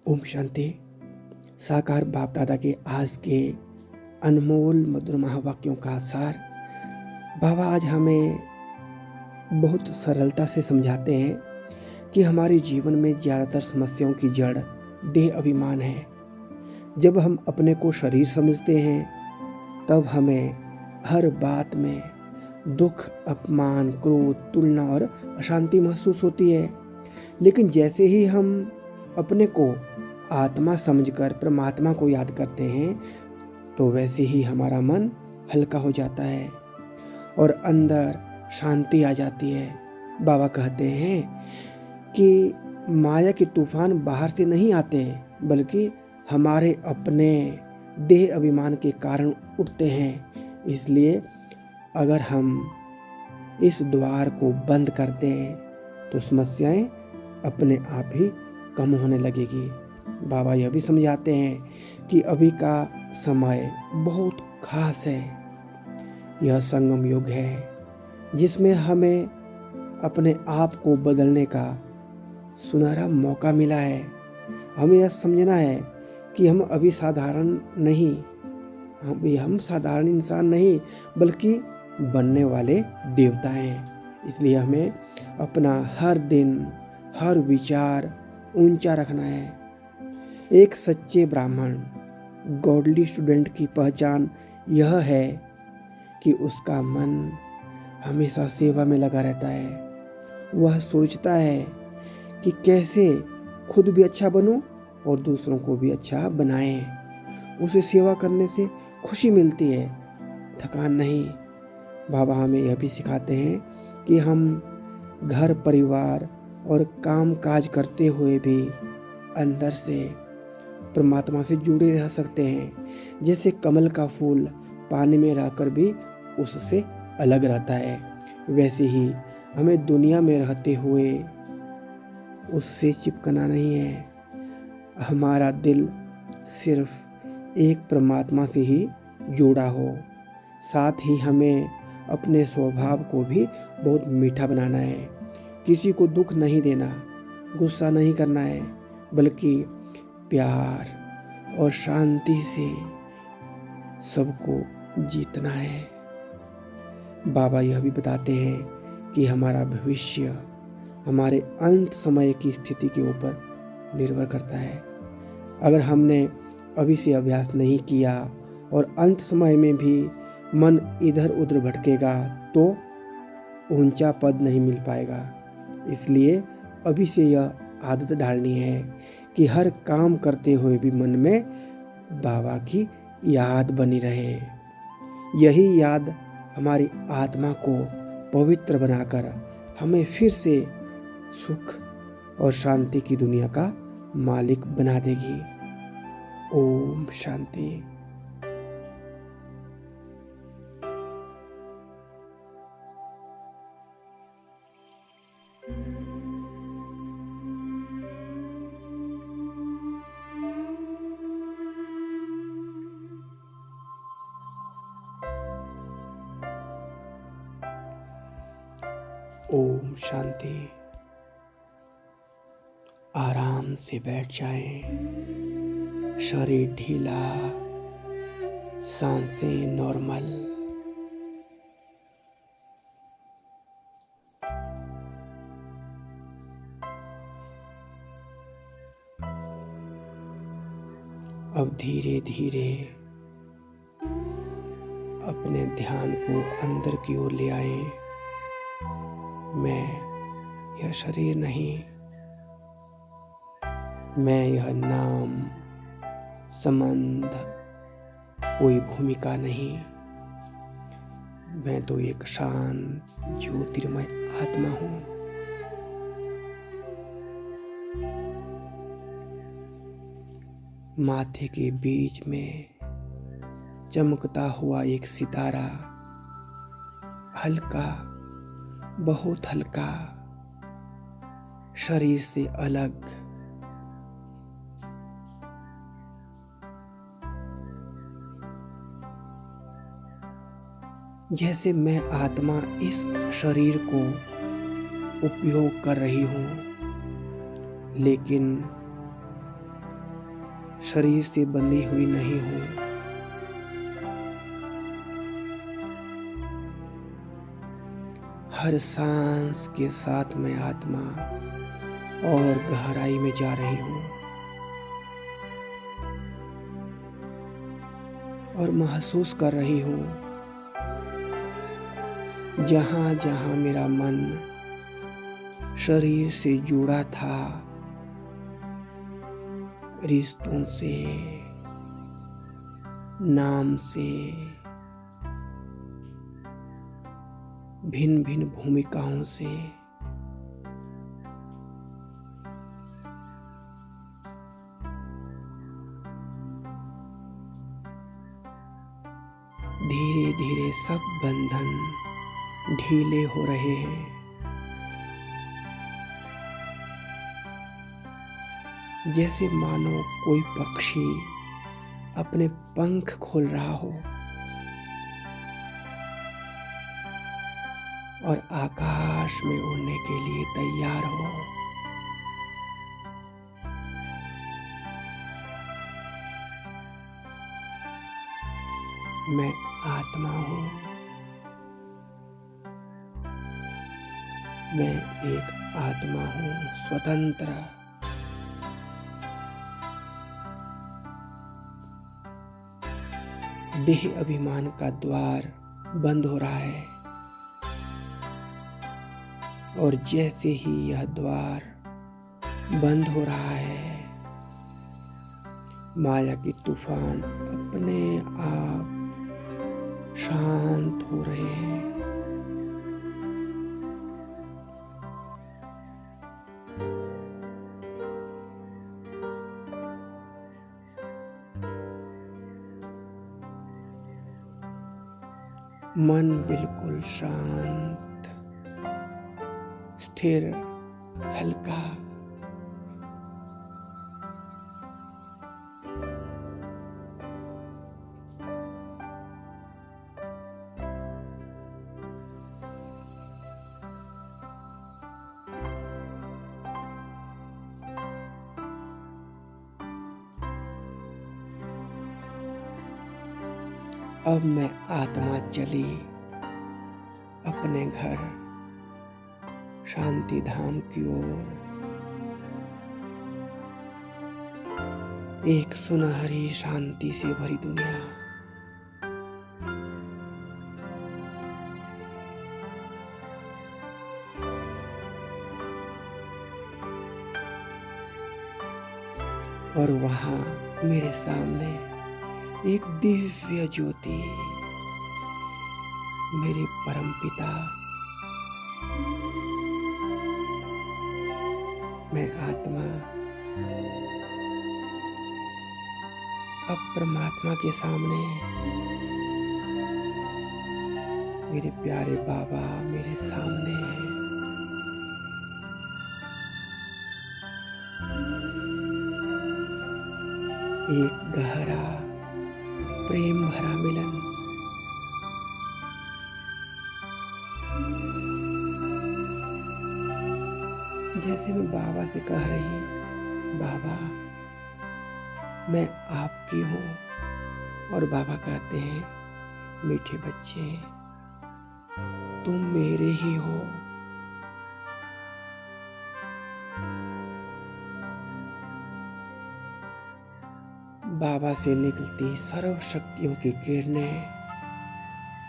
ओम शांति। साकार बाप दादा के आज के अनमोल मधुर महावाक्यों का सार बाबा आज हमें बहुत सरलता से समझाते हैं कि हमारे जीवन में ज़्यादातर समस्याओं की जड़ देह अभिमान है। जब हम अपने को शरीर समझते हैं तब हमें हर बात में दुख, अपमान, क्रोध, तुलना और अशांति महसूस होती है। लेकिन जैसे ही हम अपने को आत्मा समझकर परमात्मा को याद करते हैं तो वैसे ही हमारा मन हल्का हो जाता है और अंदर शांति आ जाती है। बाबा कहते हैं कि माया के तूफान बाहर से नहीं आते बल्कि हमारे अपने देह अभिमान के कारण उठते हैं। इसलिए अगर हम इस द्वार को बंद कर दें तो समस्याएं अपने आप ही कम होने लगेगी। बाबा यह भी समझाते हैं कि अभी का समय बहुत खास है। यह संगम युग है जिसमें हमें अपने आप को बदलने का सुनहरा मौका मिला है। हमें यह समझना है कि हम अभी साधारण नहीं, हम साधारण इंसान नहीं बल्कि बनने वाले देवता हैं। इसलिए हमें अपना हर दिन, हर विचार ऊंचा रखना है। एक सच्चे ब्राह्मण, गॉडली स्टूडेंट की पहचान यह है कि उसका मन हमेशा सेवा में लगा रहता है। वह सोचता है कि कैसे खुद भी अच्छा बनूं और दूसरों को भी अच्छा बनाएं। उसे सेवा करने से खुशी मिलती है, थकान नहीं। बाबा हमें यह भी सिखाते हैं कि हम घर, परिवार और काम काज करते हुए भी अंदर से परमात्मा से जुड़े रह सकते हैं। जैसे कमल का फूल पानी में रहकर भी उससे अलग रहता है, वैसे ही हमें दुनिया में रहते हुए उससे चिपकना नहीं है। हमारा दिल सिर्फ एक परमात्मा से ही जुड़ा हो। साथ ही हमें अपने स्वभाव को भी बहुत मीठा बनाना है। किसी को दुख नहीं देना, गुस्सा नहीं करना है, बल्कि प्यार और शांति से सबको जीतना है। बाबा यह भी बताते हैं कि हमारा भविष्य हमारे अंत समय की स्थिति के ऊपर निर्भर करता है। अगर हमने अभी से अभ्यास नहीं किया और अंत समय में भी मन इधर उधर भटकेगा तो ऊंचा पद नहीं मिल पाएगा। इसलिए अभी से यह आदत डालनी है कि हर काम करते हुए भी मन में बाबा की याद बनी रहे। यही याद हमारी आत्मा को पवित्र बनाकर हमें फिर से सुख और शांति की दुनिया का मालिक बना देगी। ओम शांति। ओम शांति। आराम से बैठ जाएं, शरीर ढीला, सांसें नॉर्मल। अब धीरे धीरे अपने ध्यान को अंदर की ओर ले आए। मैं यह शरीर नहीं, मैं यह नाम, संबंध, कोई भूमिका नहीं। मैं तो एक शांत ज्योतिर्मय आत्मा हूँ। माथे के बीच में चमकता हुआ एक सितारा, हल्का, बहुत हल्का, शरीर से अलग। जैसे मैं आत्मा इस शरीर को उपयोग कर रही हूँ, लेकिन शरीर से बंधी हुई नहीं हूँ। हर सांस के साथ मैं आत्मा और गहराई में जा रही हूँ और महसूस कर रही हूँ जहाँ जहाँ मेरा मन शरीर से जुड़ा था, रिश्तों से, नाम से, भिन्न भिन्न भूमिकाओं से, धीरे धीरे सब बंधन ढीले हो रहे हैं। जैसे मानो कोई पक्षी अपने पंख खोल रहा हो और आकाश में उड़ने के लिए तैयार हो। मैं आत्मा हूँ। मैं एक आत्मा हूँ, स्वतंत्र। देह अभिमान का द्वार बंद हो रहा है और जैसे ही यह द्वार बंद हो रहा है, माया के तूफान अपने आप शांत हो रहे हैं। मन बिल्कुल शांत, स्थिर, हल्का। अब मैं आत्मा चली अपने घर शांति धाम की ओर। एक सुनहरी शांति से भरी दुनिया। और वहां मेरे सामने एक दिव्य ज्योति, मेरे परमपिता। मैं आत्मा अब परमात्मा के सामने, मेरे प्यारे बाबा मेरे सामने हैं। एक गहरा प्रेम भरा मिलन। जैसे मैं बाबा से कह रही, बाबा मैं आपकी हूँ, और बाबा कहते हैं, मीठे बच्चे तुम मेरे ही हो। बाबा से निकलती सर्व शक्तियों की किरणें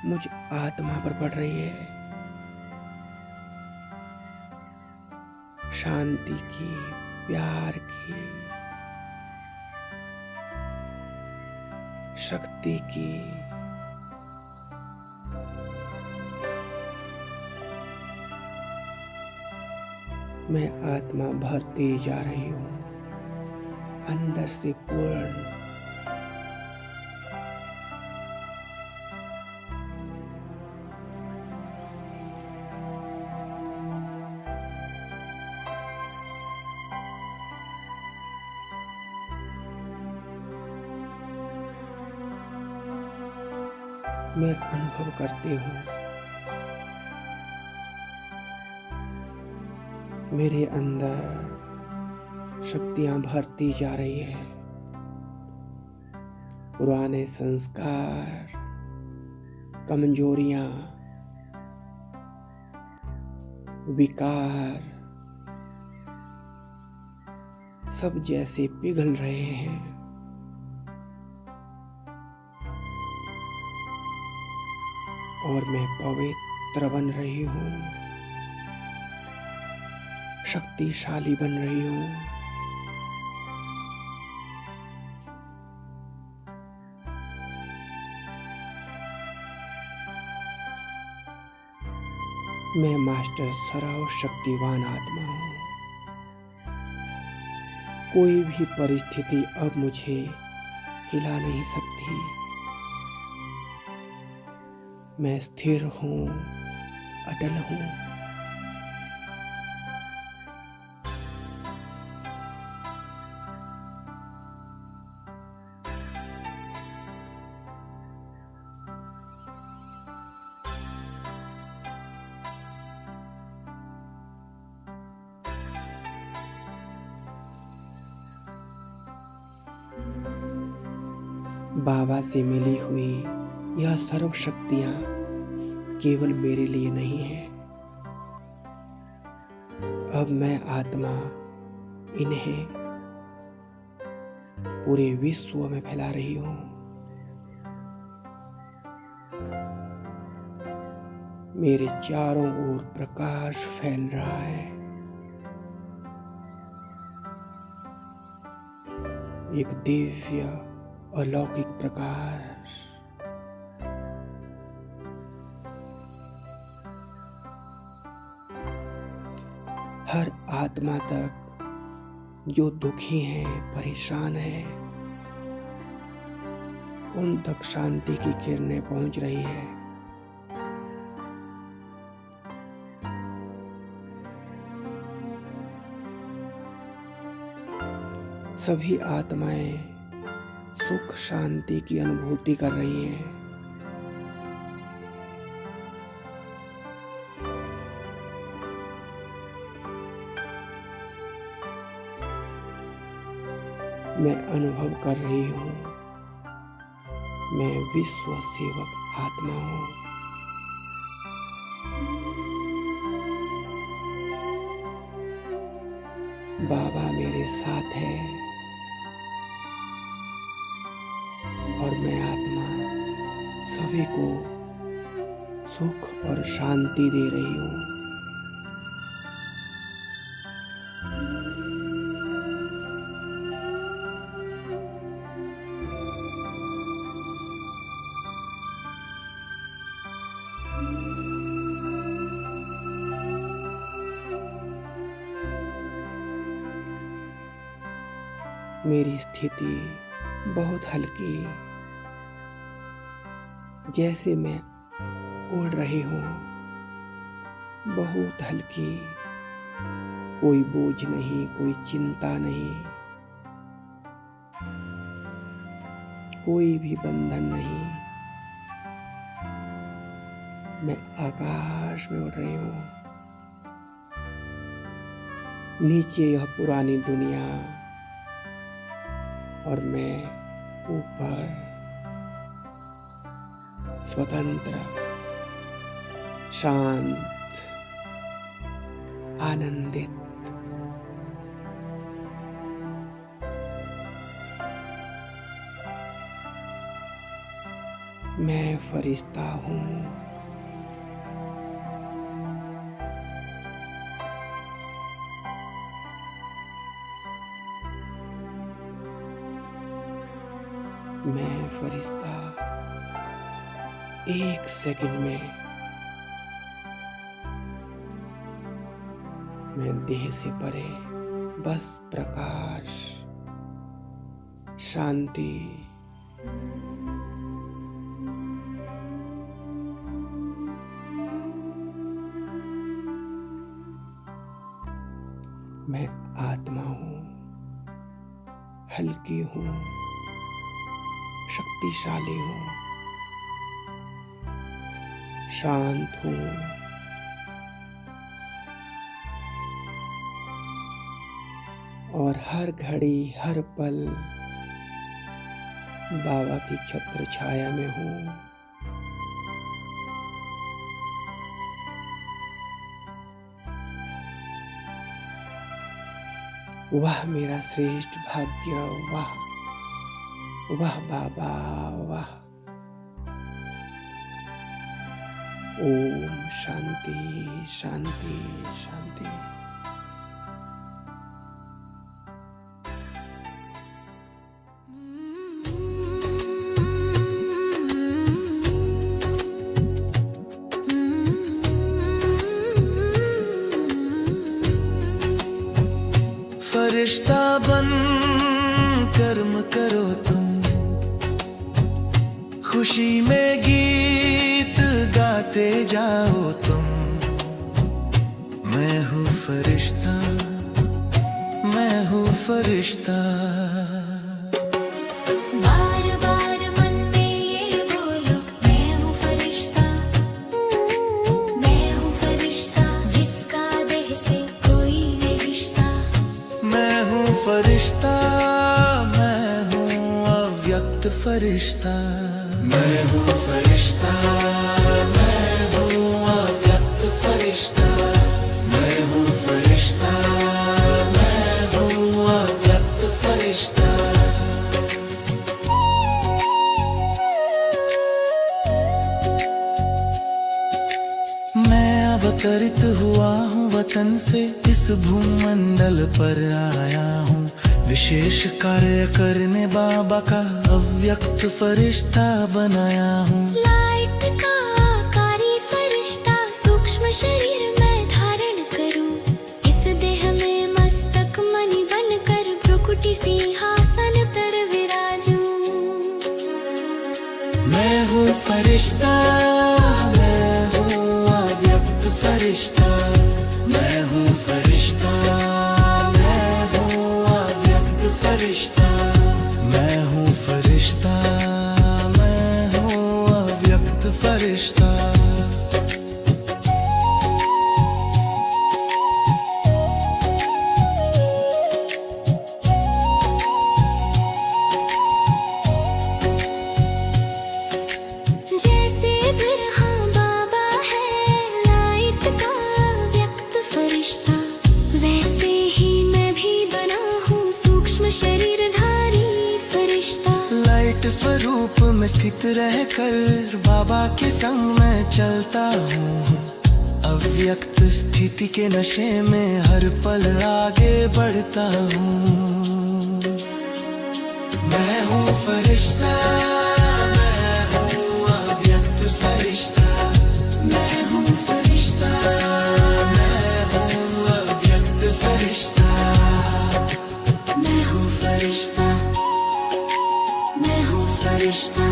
मुझ आत्मा पर पड़ रही है। शांति की, प्यार की, शक्ति की। मैं आत्मा भरती जा रही हूँ अंदर से पूर्ण। मैं अनुभव करती हूँ मेरे अंदर शक्तियाँ भरती जा रही है। पुराने संस्कार, कमजोरियां, विकार सब जैसे पिघल रहे हैं। और मैं पवित्र बन रही हूँ, शक्तिशाली बन रही हूँ। मैं मास्टर सर्वशक्तिवान आत्मा हूँ। कोई भी परिस्थिति अब मुझे हिला नहीं सकती। मैं स्थिर हूँ, अटल हूँ। बाबा से मिली हुई यह सर्व शक्तियां केवल मेरे लिए नहीं है। अब मैं आत्मा इन्हें पूरे विश्व में फैला रही हूँ। मेरे चारों ओर प्रकाश फैल रहा है। एक दिव्य अलौकिक प्रकाश। हर आत्मा तक जो दुखी हैं, परेशान हैं, उन तक शांति की किरणें पहुंच रही है। सभी आत्माएं सुख शांति की अनुभूति कर रही हैं। मैं अनुभव कर रही हूँ, मैं विश्व सेवक आत्मा हूँ। बाबा मेरे साथ है और मैं आत्मा सभी को सुख और शांति दे रही हूँ। मेरी स्थिति बहुत हल्की, जैसे मैं उड़ रही हूँ, बहुत हल्की। कोई बोझ नहीं, कोई चिंता नहीं, कोई भी बंधन नहीं। मैं आकाश में उड़ रही हूँ। नीचे यह पुरानी दुनिया और मैं ऊपर स्वतंत्र, शांत, आनंदित। मैं फरिश्ता हूँ। मैं फरिश्ता एक सेकंड में मैं देह से परे बस प्रकाश, शांति, मैं आत्मा हूँ, हल्की हूँ, शक्तिशाली हूँ, शांत हूँ। और हर घड़ी, हर पल बाबा की छत्र छाया में हूँ। वाह मेरा श्रेष्ठ भाग्य, वाह वाह बाबा वाह। ओम शांति शांति शांति। फरिश्ता बन कर्म करो तुम, खुशी में गीत गाते जाओ तुम। मैं हूँ फरिश्ता, मैं हूँ फरिश्ता। बार बार मन में ये बोलो, मैं हूँ फरिश्ता, मैं हूँ फरिश्ता, जिसका देह से कोई नहीं रिश्ता। मैं हूँ फरिश्ता, मैं हूँ अव्यक्त फरिश्ता। मैं हूँ फरिश्ता, मैं हूँ अव्यक्त फरिश्ता। मैं हूँ फरिश्ता, मैं हूँ अव्यक्त फरिश्ता। मैं अवतरित हुआ हूँ वतन से, इस भूमंडल पर आया हूँ विशेष कार्य करने। बाबा का अव्यक्त फरिश्ता बनाया हूँ। लाइट का आकारी फरिश्ता, सूक्ष्म शरीर में धारण करूं। इस देह में मस्तक मणि बनकर भ्रुकुटी सिंहासन पर विराजूं। मैं हूँ फरिश्ता, मैं हूँ अव्यक्त फरिश्ता। मैं हूँ फरिश्ता, मैं हूँ अव्यक्त फरिश्ता। मैं हूँ फरिश्ता, मैं हूँ अव्यक्त फरिश्ता। जैसे बिरहा बाबा है लाइट का व्यक्त फरिश्ता, वैसे ही मैं भी बना हूँ सूक्ष्म शरीरधारी फरिश्ता। लाइट स्वरूप में स्थित रहकर बाबा के संग में चलता हूँ। अव्यक्त स्थिति के नशे में हर पल आगे बढ़ता हूँ। मैं हूँ फरिश्ता, मैं हूँ अव्यक्त फरिश्ता। मैं हूँ फरिश्ता, मैं हूँ अव्यक्त फरिश्ता। मैं हूँ फरिश्ता, मैं हूँ फरिश्ता।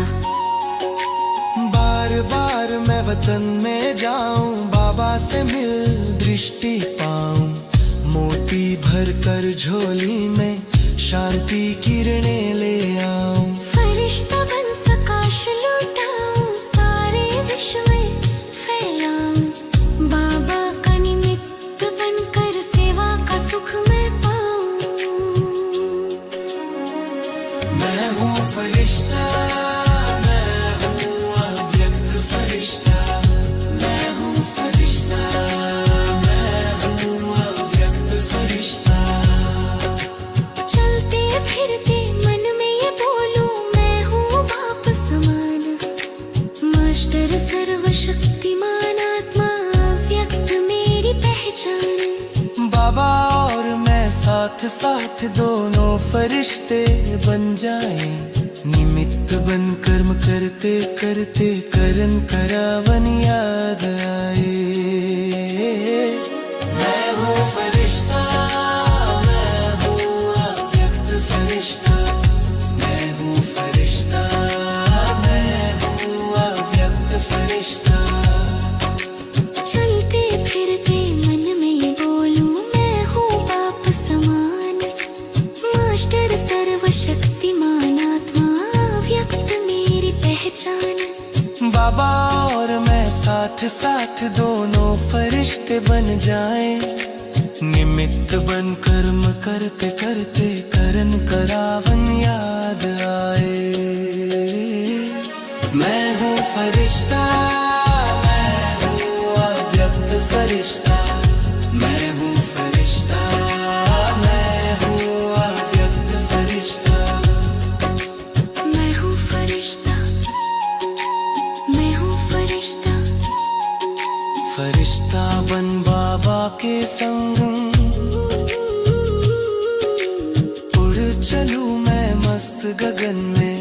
बार बार मैं वतन में जाऊं, बाबा से मिल दृष्टि पाऊं। मोती भर कर झोली में शांति किरणें ले आऊं। फरिश्ता बन प्रकाश लुटाऊं, सारे विश्व में फैलाऊं। बाबा का निमित्त बनकर सेवा का सुख मैं पाऊं। मैं हूँ फरिश्ता, मैं हूँ अव्यक्त फरिश्ता। मैं हूँ फरिश्ता, मैं हूँ अव्यक्त फरिश्ता। चलते फिरते मन में ये बोलूं, मैं हूँ बाप समान। मास्टर सर्वशक्तिमान आत्मा अव्यक्त मेरी पहचान। बाबा और मैं साथ साथ दोनों फरिश्ते बन जाएं। निमित्त बन कर्म करते करते करन करावन याद आए। मैं हूँ फरिश्ता, मैं हूँ अव्यक्त फरिश्ता। मैं हूँ फरिश्ता, मैं हूँ अव्यक्त फरिश्ता। चलते फिरते मन में ये बोलूं, मैं हूँ बाप समान। मास्टर सर्वशक्तिमान आत्मा अव्यक्त मेरी पहचान। बाबा और मैं साथ साथ दोनों फरिश्ते बन जाएं। निमित्त बन कर्म करते करते करन करावन याद आए। मैं हूँ फरिश्ता, मैं हूँ अव्यक्त फरिश्ता, मैं हूँ फरिश्ता, मैं हूँ अव्यक्त फरिश्ता। मैं हूँ फरिश्ता, मैं हूँ फरिश्ता। फरिश्ता बन बाबा के संग उड़ चलूं मैं मस्त गगन में,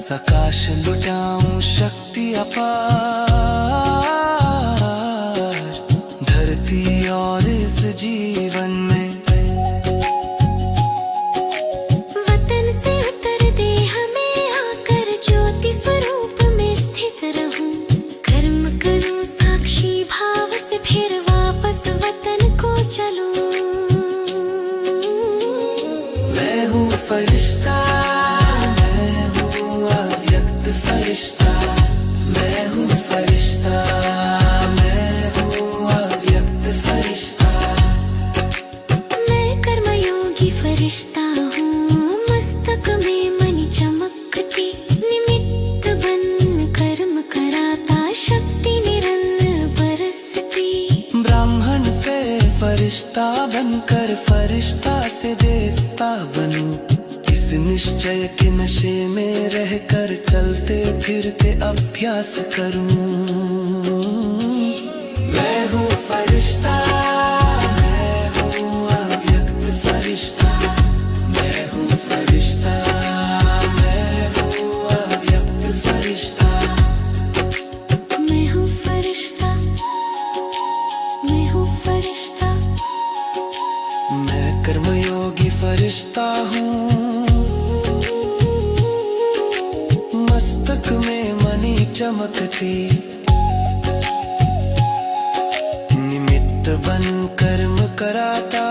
सकाश लुटाऊं शक्ति अपार, धरती और इस जीवन में। वतन से उतर दे हमें आकर ज्योति स्वरूप में स्थित रहूं, कर्म करूं साक्षी भाव से फिर वापस वतन को चलूं। मैं हूँ फरिश्ता, फरिश्ता, मैं हूँ फरिश्ता, मैं हूँ अव्यक्त फरिश्ता। मैं कर्मयोगी फरिश्ता हूँ, मस्तक में मणि चमकती, निमित्त बन कर्म कराता, शक्ति निरंतर बरसती। ब्राह्मण से फरिश्ता बनकर फरिश्ता से देवता बनूं, इस निश्चय के नशे में रहकर चलते फिरते अभ्यास करूं। मैं हूँ फरिश्ता, मैं हूँ अव्यक्त फरिश्ता, मैं हूँ फरिश्ता, मैं हूँ अव्यक्त फरिश्ता। मैं हूँ फरिश्ता, मैं हूँ फरिश्ता। मैं कर्मयोगी फरिश्ता हूँ, मस्तक में मणि चमकती, निमित्त बन कर्म कराता,